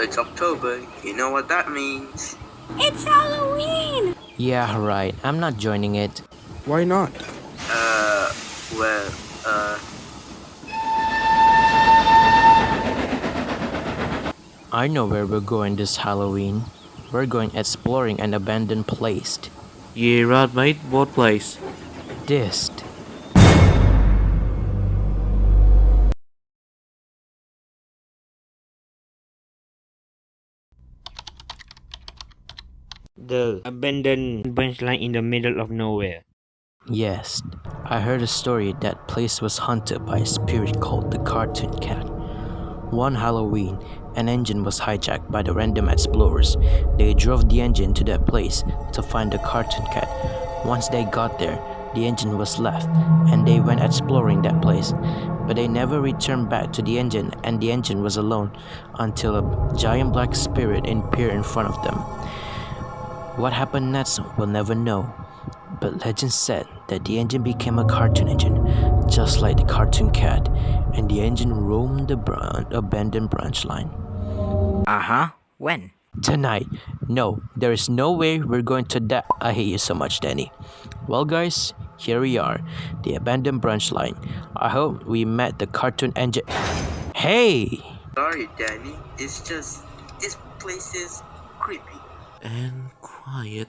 it's October. You know what that means. It's Halloween! Yeah, right. I'm not joining it. Why not? Well, I know where we're going this Halloween. We're going exploring an abandoned place. Yeah, right, mate. What place? This. The abandoned Branchline in the middle of nowhere. Yes, I heard a story that place was haunted by a spirit called the Cartoon Cat. One Halloween, an engine was hijacked by the random explorers. They drove the engine to that place to find the Cartoon Cat. Once they got there, the engine was left and they went exploring that place. But they never returned back to the engine and the engine was alone until a giant black spirit appeared in front of them. What happened next, we'll never know. But legend said that the engine became a cartoon engine, just like the Cartoon Cat, and the engine roamed the abandoned branch line. When? Tonight. No, there is no way we're going to die. I hate you so much, Danny. Well, guys, here we are, the abandoned branch line. I hope we met the cartoon engine. Hey! sorry, Danny. It's just this place is creepy. And quiet.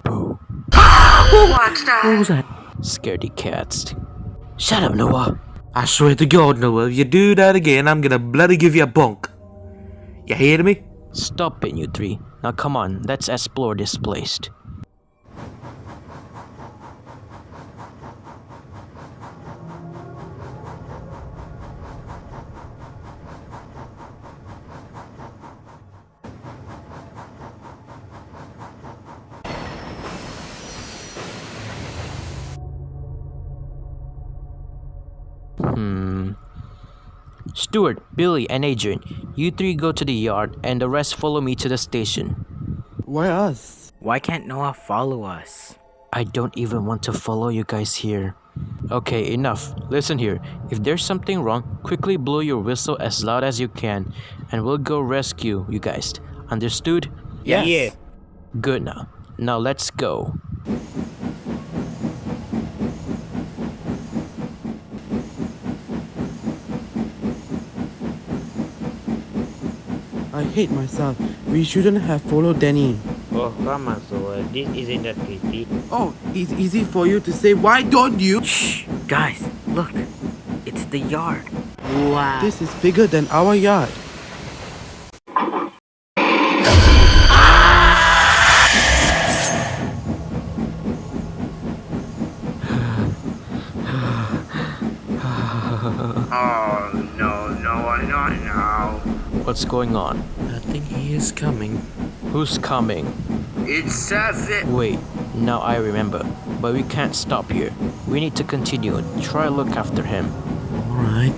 Boo. What's that? What was that? Scaredy cats. Shut up, Noah. I swear to God, Noah, if you do that again, I'm gonna bloody give you a bonk. You hear me? Stop it, you three. Now come on, let's explore this place. Stuart, Billy, and Adrian, you three go to the yard and the rest follow me to the station. Why us? Why can't Noah follow us? I don't even want to follow you guys here. Okay, enough. Listen here. If there's something wrong, quickly blow your whistle as loud as you can and we'll go rescue you guys. Understood? Yes. Yeah. Good now. Now let's go. I hate myself. We shouldn't have followed Danny. Oh, come on, so this isn't that creepy. Oh, it's easy for you to say. Why don't you? Shh! Guys, look. It's the yard. Wow. This is bigger than our yard. Oh no, no. What's going on? I think he is coming. Who's coming? It's Savit. Wait, now I remember. But we can't stop here. We need to continue and try look after him. Alright.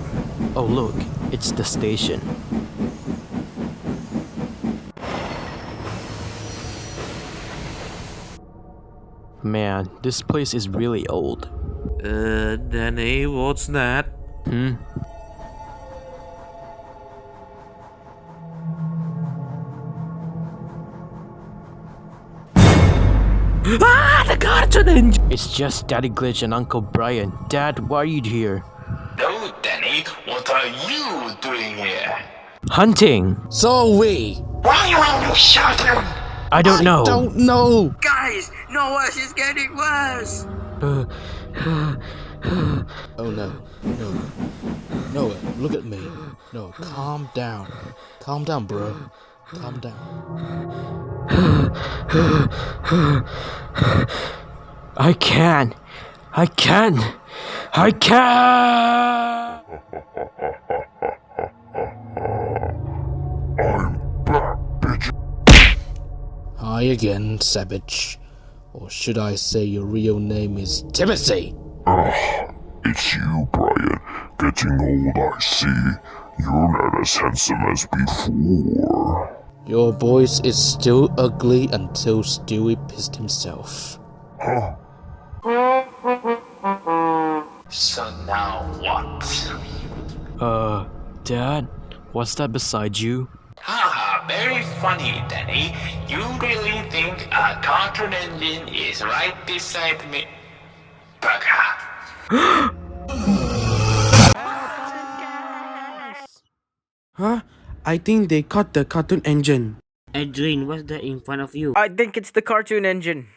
Oh look, it's the station. Man, this place is really old. Danny, what's that? The cartoon engine! It's just Daddy Glitch and Uncle Brian. Dad, why are you here? No, Danny, what are you doing here? Hunting! Why won't you shut him? I don't know. Don't know. Guys, Noah's is getting worse. Oh no, no. Noah, look at me. No, calm down. Calm down, bro. Calm down. I can! Hi again, savage. Or should I say your real name is Timothy? It's you, Brian. Getting old, I see. You're not as handsome as before. Your voice is still ugly until Stewie pissed himself. Huh? So now what? Dad? What's that beside you? Haha, very funny, Danny. You really think a cartoon engine is right beside me? Bugger. Huh? I think they caught the cartoon engine. Adrian, what's that in front of you? I think it's the cartoon engine.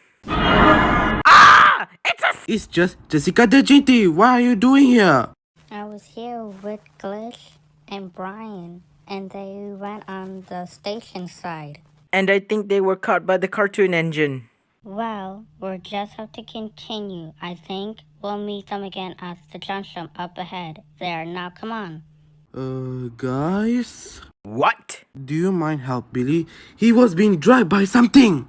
It's just Jessica the Jinty. What are you doing here? I was here with Glitch and Brian, and they went on the station side. And I think they were caught by the cartoon engine. Well, we'll just have to continue. I think we'll meet them again at the junction up ahead. There, now come on. Guys? What? Do you mind help Billy? He was being dragged by something.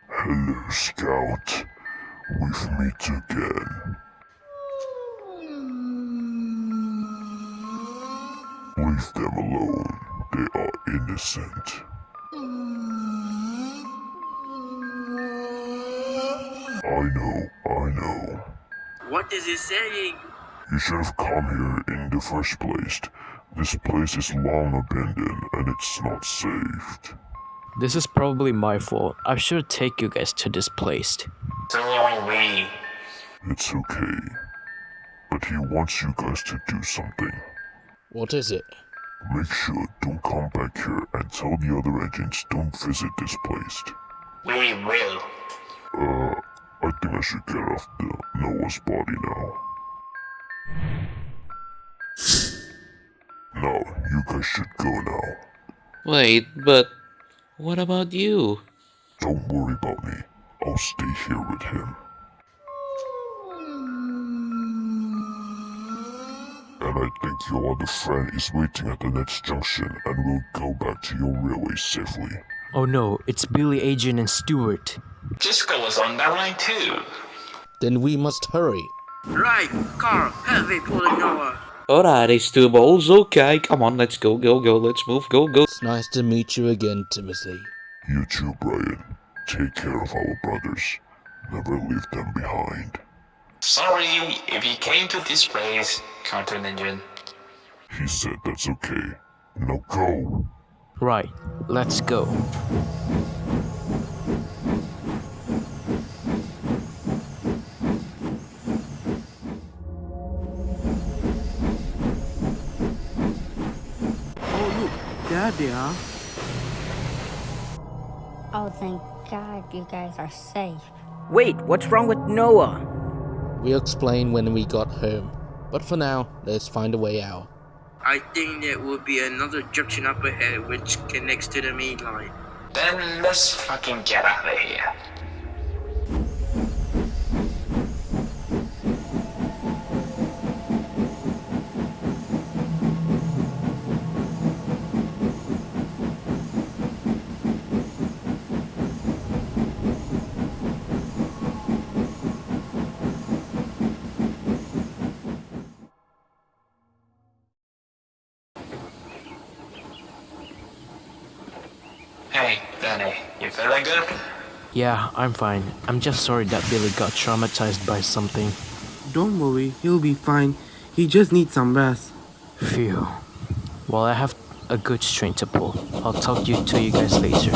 Hello, Scout. We've met again. Leave them alone. They are innocent. I know. What is he saying? You should have come here in the first place. This place is long abandoned and it's not safe. This is probably my fault. I should take you guys to this place. So are we. It's okay. But he wants you guys to do something. What is it? Make sure don't come back here and tell the other agents don't visit this place. We will. I think I should get off the Noah's body now. Now, you guys should go now. Wait, but what about you? Don't worry about me. I'll stay here with him. And I think your other friend is waiting at the next junction and will go back to your railway safely. Oh no, it's Billy, Adrian, and Stuart. Jessica was on that line too. Then we must hurry. Right, Carl, help me pull Noah. Alright, it's two balls. Okay, come on, let's go. Let's move, go. It's nice to meet you again, Timothy. You too, Brian. Take care of our brothers. Never leave them behind. Sorry if you came to this place, cartoon engine. He said that's okay. Now go. Right, let's go. Oh look, there they are. Oh, thank God you guys are safe. Wait, what's wrong with Noah? We'll explain when we got home. But for now, let's find a way out. I think there will be another junction up ahead which connects to the main line. Then let's fucking get out of here. Hey, Danny, you feeling good? Yeah, I'm fine. I'm just sorry that Billy got traumatized by something. Don't worry, he'll be fine. He just needs some rest. Phew. Well, I have a good string to pull. I'll talk to you guys later.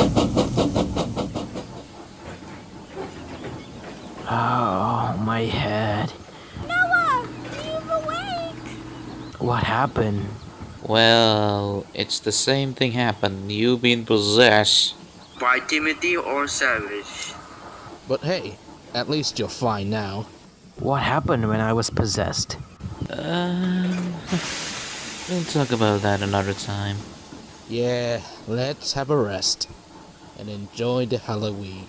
Oh, my head. Noah, you're awake! What happened? Well, it's the same thing happened. You've been possessed. By Timothy or Savage. But hey, at least you're fine now. What happened when I was possessed? We'll talk about that another time. Yeah, let's have a rest. And enjoy the Halloween.